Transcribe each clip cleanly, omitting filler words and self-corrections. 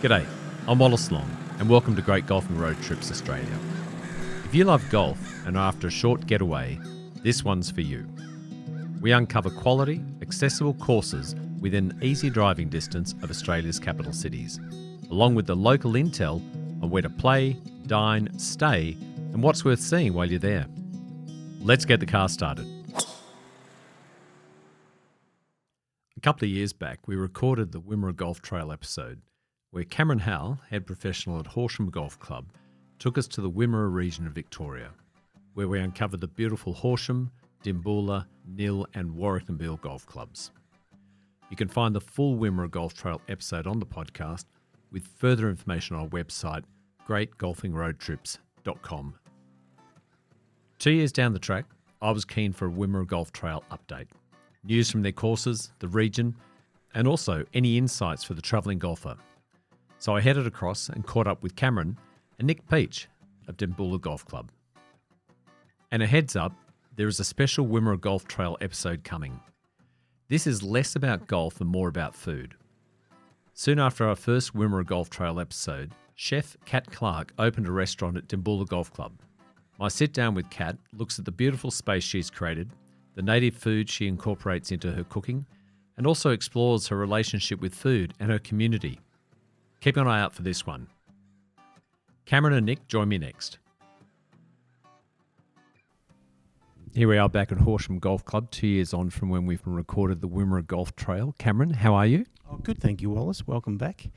G'day, I'm Wallace Long and welcome to Great Golfing Road Trips Australia. If you love golf and are after a short getaway, this one's for you. We uncover quality, accessible courses within easy driving distance of Australia's capital cities, along with the local intel on where to play, dine, stay, and what's worth seeing while you're there. Let's get the car started. A couple of years back, we recorded the Wimmera Golf Trail episode, where Cameron and Howell, head professional at Horsham Golf Club, took us to the Wimmera Region of Victoria, where we uncovered the beautiful Horsham, Dimboola, Nhill and Warracknabeal golf clubs. You can find the full Wimmera Golf Trail episode on the podcast with further information on our website, greatgolfingroadtrips.com. 2 years down the track, I was keen for a Wimmera Golf Trail update. News from their courses, the region, and also any insights for the travelling golfer. So I headed across and caught up with Cameron and Nick Pietsch of Dimboola Golf Club. And a heads up, there is a special Wimmera Golf Trail episode coming. This is less about golf and more about food. Soon after our first Wimmera Golf Trail episode, chef Kat Clark opened a restaurant at Dimboola Golf Club. My sit down with Kat looks at the beautiful space she's created, the native food she incorporates into her cooking, and also explores her relationship with food and her community. Keep an eye out for this one. Cameron and Nick join me next. Here we are back at Horsham Golf Club, 2 years on from when we've recorded the Wimmera Golf Trail. Cameron, how are you? Oh, good, thank you, Wallace. Welcome back.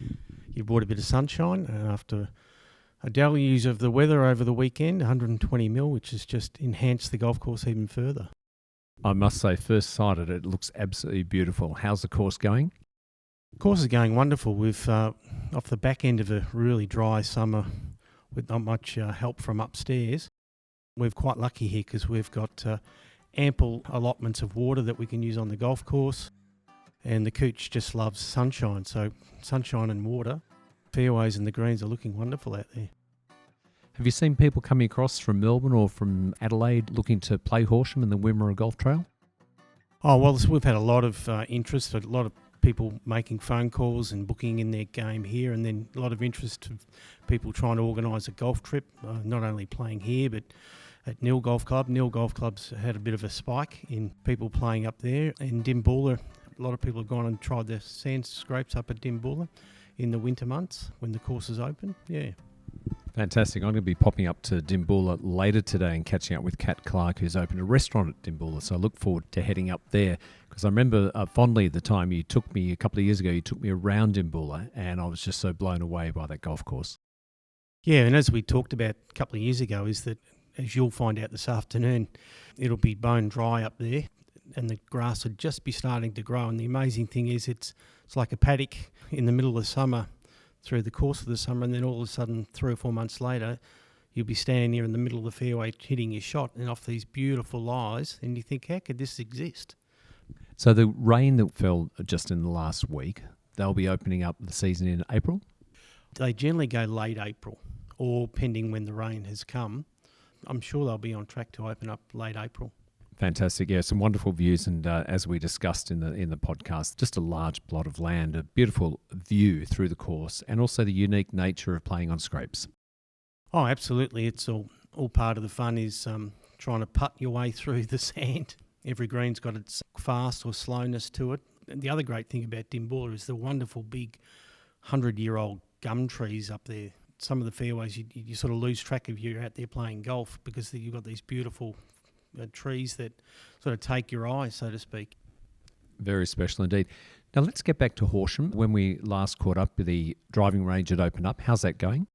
You brought a bit of sunshine after a deluge of the weather over the weekend, 120 mil, which has just enhanced the golf course even further. I must say, first sight at it looks absolutely beautiful. How's the course going? The course is going wonderful. We've, off the back end of a really dry summer with not much help from upstairs, we're quite lucky here because we've got ample allotments of water that we can use on the golf course, and the cooch just loves sunshine. So sunshine and water, fairways and the greens are looking wonderful out there. Have you seen people coming across from Melbourne or from Adelaide looking to play Horsham and the Wimmera Golf Trail? Oh, well, we've had a lot of interest, a lot of people making phone calls and booking in their game here, and then a lot of interest of people trying to organise a golf trip, not only playing here but at Nhill Golf Club. Nhill Golf Club's had a bit of a spike in people playing up there, and Dimboola, a lot of people have gone and tried the sand scrapes up at Dimboola in the winter months when the course is open. Yeah. Fantastic. I'm going to be popping up to Dimboola later today and catching up with Kat Clark, who's opened a restaurant at Dimboola. So I look forward to heading up there, because I remember fondly the time you took me a couple of years ago, you took me around Dimboola, and I was just so blown away by that golf course. Yeah, and as we talked about a couple of years ago, is that, as you'll find out this afternoon, it'll be bone dry up there and the grass will just be starting to grow. And the amazing thing is it's like a paddock in the middle of the summer, through the course of the summer, and then all of a sudden 3 or 4 months later you'll be standing there in the middle of the fairway hitting your shot and off these beautiful lies, and you think, how could this exist? So the rain that fell just in the last week, they'll be opening up the season in April? They generally go late April, or pending when the rain has come. I'm sure they'll be on track to open up late April. Fantastic. Yeah, some wonderful views, and as we discussed in the podcast, just a large plot of land, a beautiful view through the course, and also the unique nature of playing on scrapes. Oh, absolutely. It's all part of the fun is trying to putt your way through the sand. Every green's got its fast or slowness to it. And the other great thing about Dimboola is the wonderful big 100-year-old gum trees up there. Some of the fairways, you sort of lose track of you're out there playing golf because you've got these beautiful trees that sort of take your eye, so to speak. Very special indeed. Now let's get back to Horsham. When we last caught up, the driving range had opened up. How's that going?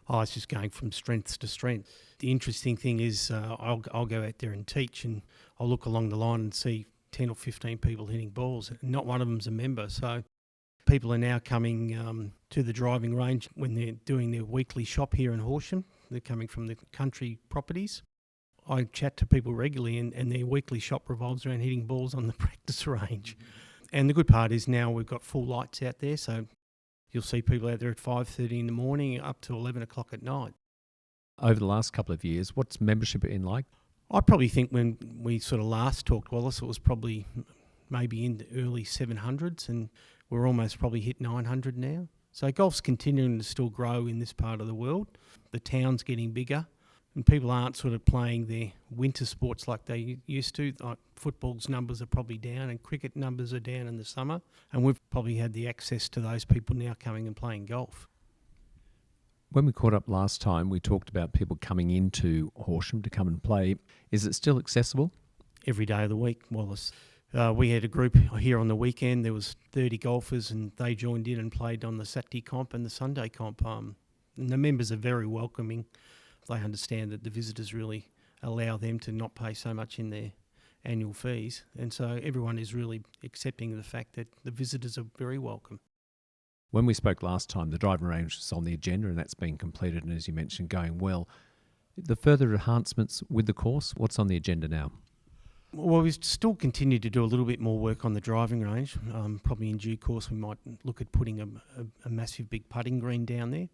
Oh, it's just going from strength to strength. The interesting thing is I'll go out there and teach, and I'll look along the line and see 10 or 15 people hitting balls. Not one of them's a member. So people are now coming to the driving range when they're doing their weekly shop here in Horsham. They're coming from the country properties. I chat to people regularly, and their weekly shop revolves around hitting balls on the practice range. And the good part is now we've got full lights out there, so you'll see people out there at 5:30 in the morning up to 11 o'clock at night. Over the last couple of years, what's membership been like? I probably think when we sort of last talked, Wallace, it was probably maybe in the early 700s, and we're almost probably hit 900 now. So golf's continuing to still grow in this part of the world. The town's getting bigger, and people aren't sort of playing their winter sports like they used to. Like football's numbers are probably down, and cricket numbers are down in the summer, and we've probably had the access to those people now coming and playing golf. When we caught up last time, we talked about people coming into Horsham to come and play. Is it still accessible? Every day of the week, Wallace. We had a group here on the weekend. There was 30 golfers, and they joined in and played on the Saturday comp and the Sunday comp. And the members are very welcoming. They understand that the visitors really allow them to not pay so much in their annual fees. And so everyone is really accepting of the fact that the visitors are very welcome. When we spoke last time, the driving range was on the agenda, and that's been completed, and as you mentioned, going well. The further enhancements with the course, what's on the agenda now? Well, we still continue to do a little bit more work on the driving range. Probably in due course we might look at putting a massive big putting green down there.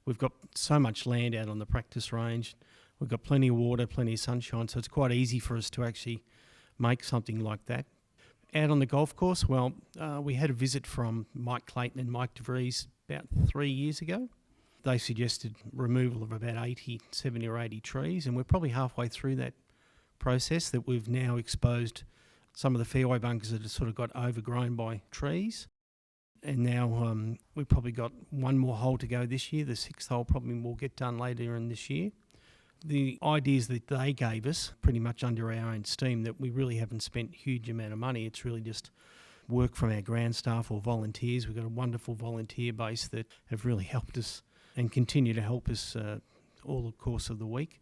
We've got so much land out on the practice range. We've got plenty of water, plenty of sunshine, so it's quite easy for us to actually make something like that. Out on the golf course, well, we had a visit from Mike Clayton and Mike DeVries about 3 years ago. They suggested removal of about 70 or 80 trees, and we're probably halfway through that process, that we've now exposed some of the fairway bunkers that have sort of got overgrown by trees. And now we've probably got one more hole to go this year. The 6th hole probably will get done later in this year. The ideas that they gave us, pretty much under our own steam, that we really haven't spent a huge amount of money. It's really just work from our ground staff or volunteers. We've got a wonderful volunteer base that have really helped us and continue to help us all the course of the week.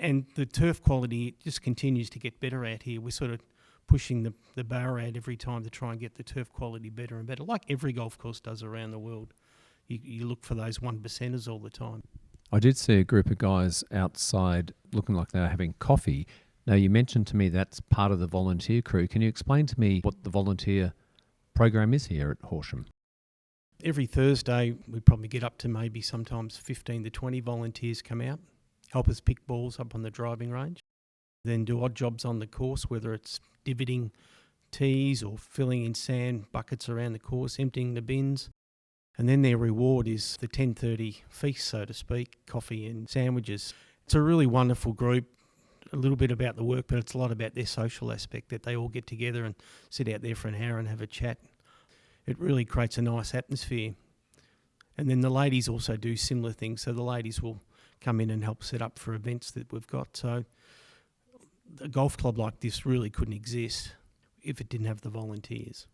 And the turf quality just continues to get better out here. We're sort of pushing the bar out every time to try and get the turf quality better and better, like every golf course does around the world. You look for those 1%ers all the time. I did see a group of guys outside looking like they were having coffee. Now, you mentioned to me that's part of the volunteer crew. Can you explain to me what the volunteer program is here at Horsham? Every Thursday, we probably get up to maybe sometimes 15 to 20 volunteers come out, help us pick balls up on the driving range, then do odd jobs on the course, whether it's divoting tees or filling in sand buckets around the course, emptying the bins. And then their reward is the 10:30 feast, so to speak, coffee and sandwiches. It's a really wonderful group, a little bit about the work, but it's a lot about their social aspect, that they all get together and sit out there for an hour and have a chat. It really creates a nice atmosphere. And then the ladies also do similar things, so the ladies will come in and help set up for events that we've got. So a golf club like this really couldn't exist if it didn't have the volunteers.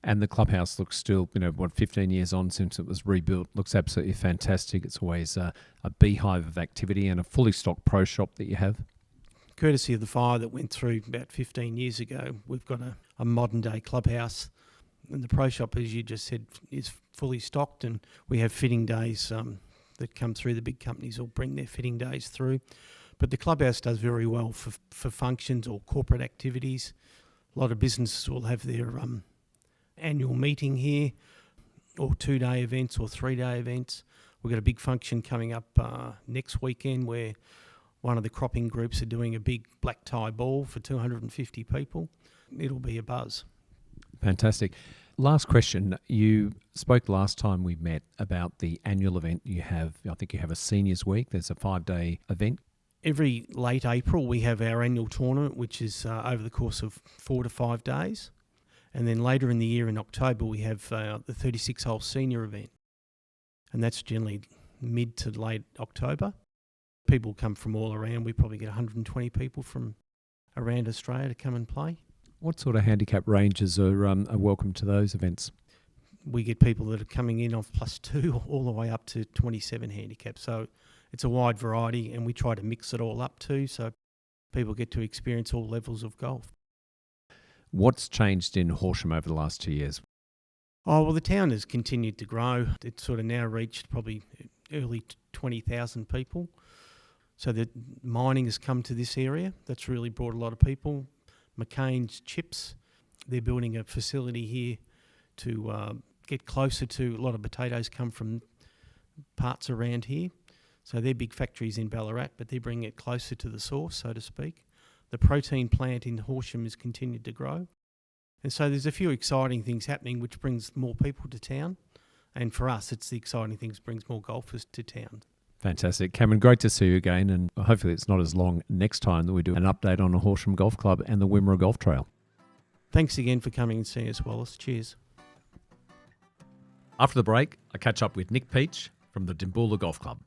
And the clubhouse looks still, 15 years on since it was rebuilt, looks absolutely fantastic. It's always a beehive of activity and a fully stocked pro shop that you have. Courtesy of the fire that went through about 15 years ago, we've got a modern day clubhouse. And the pro shop, as you just said, is fully stocked, and we have fitting days that come through. The big companies will bring their fitting days through. But the clubhouse does very well for functions or corporate activities. A lot of businesses will have their annual meeting here, or 2-day events or 3-day events. We've got a big function coming up next weekend where one of the cropping groups are doing a big black tie ball for 250 people. It'll be a buzz. Fantastic. Last question. You spoke last time we met about the annual event you have. I think you have a seniors week. There's a 5-day event. Every late April we have our annual tournament, which is over the course of 4 to 5 days. And then later in the year in October we have the 36-hole senior event. And that's generally mid to late October. People come from all around. We probably get 120 people from around Australia to come and play. What sort of handicap ranges are welcome to those events? We get people that are coming in off +2 all the way up to 27 handicap. So it's a wide variety, and we try to mix it all up too, so people get to experience all levels of golf. What's changed in Horsham over the last 2 years? Oh, well, the town has continued to grow. It's sort of now reached probably early 20,000 people. So the mining has come to this area. That's really brought a lot of people. McCain's Chips, they're building a facility here to get closer to, a lot of potatoes come from parts around here. So their big factories in Ballarat, but they bring it closer to the source, so to speak. The protein plant in Horsham has continued to grow. And so there's a few exciting things happening which brings more people to town. And for us, it's the exciting things, brings more golfers to town. Fantastic. Cameron, great to see you again, and hopefully it's not as long next time that we do an update on the Horsham Golf Club and the Wimmera Golf Trail. Thanks again for coming and seeing us, Wallace. Cheers. After the break, I catch up with Nick Pietsch from the Dimboola Golf Club.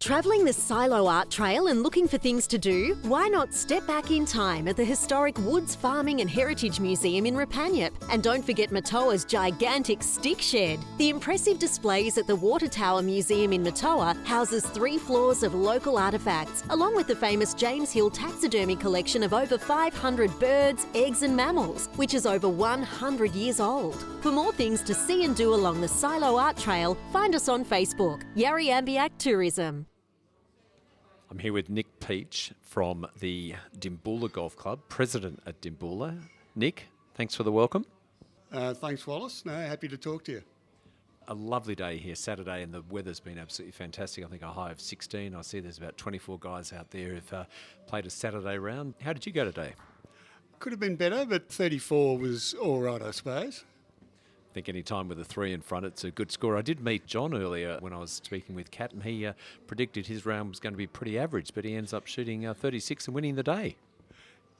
Travelling the Silo Art Trail and looking for things to do? Why not step back in time at the historic Woods Farming and Heritage Museum in Rapanyip? And don't forget Matoa's gigantic stick shed. The impressive displays at the Water Tower Museum in Matoa houses 3 floors of local artefacts, along with the famous James Hill taxidermy collection of over 500 birds, eggs and mammals, which is over 100 years old. For more things to see and do along the Silo Art Trail, find us on Facebook, Yarriambiack Tourism. I'm here with Nick Pietsch from the Dimboola Golf Club, president at Dimboola. Nick, thanks for the welcome. Thanks, Wallace. No, happy to talk to you. A lovely day here, Saturday, and the weather's been absolutely fantastic. I think a high of 16. I see there's about 24 guys out there who've played a Saturday round. How did you go today? Could have been better, but 34 was all right, I suppose. I think any time with a 3 in front, it's a good score. I did meet John earlier when I was speaking with Kat, and he predicted his round was going to be pretty average, but he ends up shooting 36 and winning the day.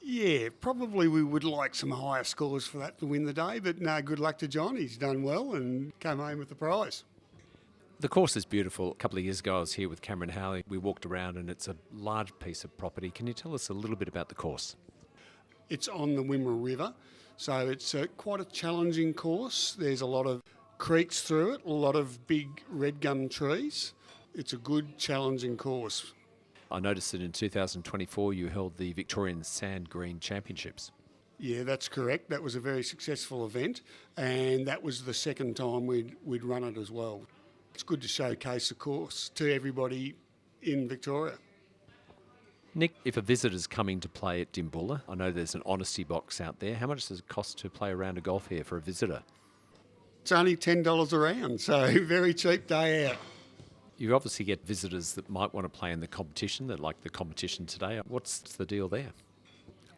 Yeah, probably we would like some higher scores for that to win the day, but no, good luck to John. He's done well and came home with the prize. The course is beautiful. A couple of years ago, I was here with Cameron and Howell. We walked around, and it's a large piece of property. Can you tell us a little bit about the course? It's on the Wimmera River. So it's quite a challenging course. There's a lot of creeks through it, a lot of big red gum trees. It's a good, challenging course. I noticed that in 2024 you held the Victorian Sand Green Championships. Yeah, that's correct. That was a very successful event, and that was the second time we'd run it as well. It's good to showcase the course to everybody in Victoria. Nick, if a visitor's coming to play at Dimboola, I know there's an honesty box out there. How much does it cost to play a round of golf here for a visitor? It's only $10 a round, so very cheap day out. You obviously get visitors that might want to play in the competition, that like the competition today. What's the deal there?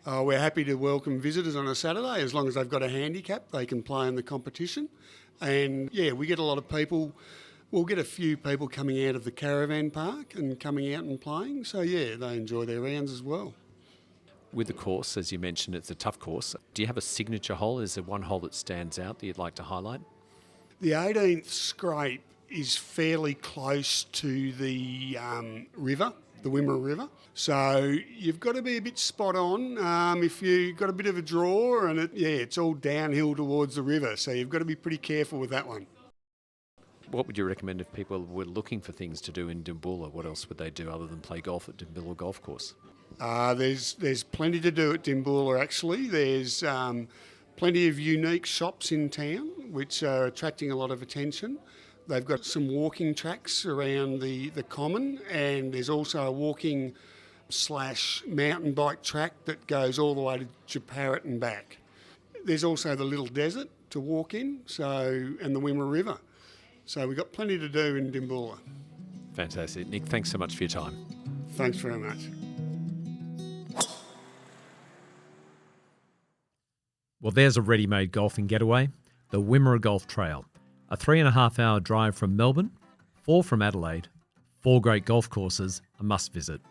We're happy to welcome visitors on a Saturday. As long as they've got a handicap, they can play in the competition. And yeah, we get a lot of people. We'll get a few people coming out of the caravan park and coming out and playing. So, yeah, they enjoy their rounds as well. With the course, as you mentioned, it's a tough course. Do you have a signature hole? Is there one hole that stands out that you'd like to highlight? The 18th scrape is fairly close to the river, the Wimmera River. So you've got to be a bit spot on. If you've got a bit of a draw and it's all downhill towards the river. So you've got to be pretty careful with that one. What would you recommend if people were looking for things to do in Dimboola? What else would they do other than play golf at Dimboola Golf Course? There's plenty to do at Dimboola, actually. There's plenty of unique shops in town, which are attracting a lot of attention. They've got some walking tracks around the common, and there's also a walking / mountain bike track that goes all the way to Japarrit and back. There's also the little desert to walk in, and the Wimmera River. So we've got plenty to do in Dimboola. Fantastic. Nick, thanks so much for your time. Thanks very much. Well, there's a ready-made golfing getaway, the Wimmera Golf Trail. A 3.5-hour drive from Melbourne, 4 from Adelaide, 4 great golf courses, a must-visit.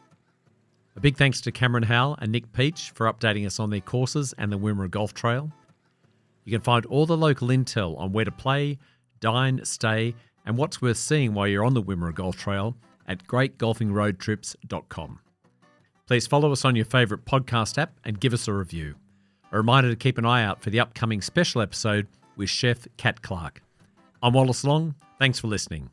A big thanks to Cameron Howell and Nick Pietsch for updating us on their courses and the Wimmera Golf Trail. You can find all the local intel on where to play, dine, stay, and what's worth seeing while you're on the Wimmera Golf Trail at greatgolfingroadtrips.com. Please follow us on your favourite podcast app and give us a review. A reminder to keep an eye out for the upcoming special episode with Chef Kat Clark. I'm Wallace Long. Thanks for listening.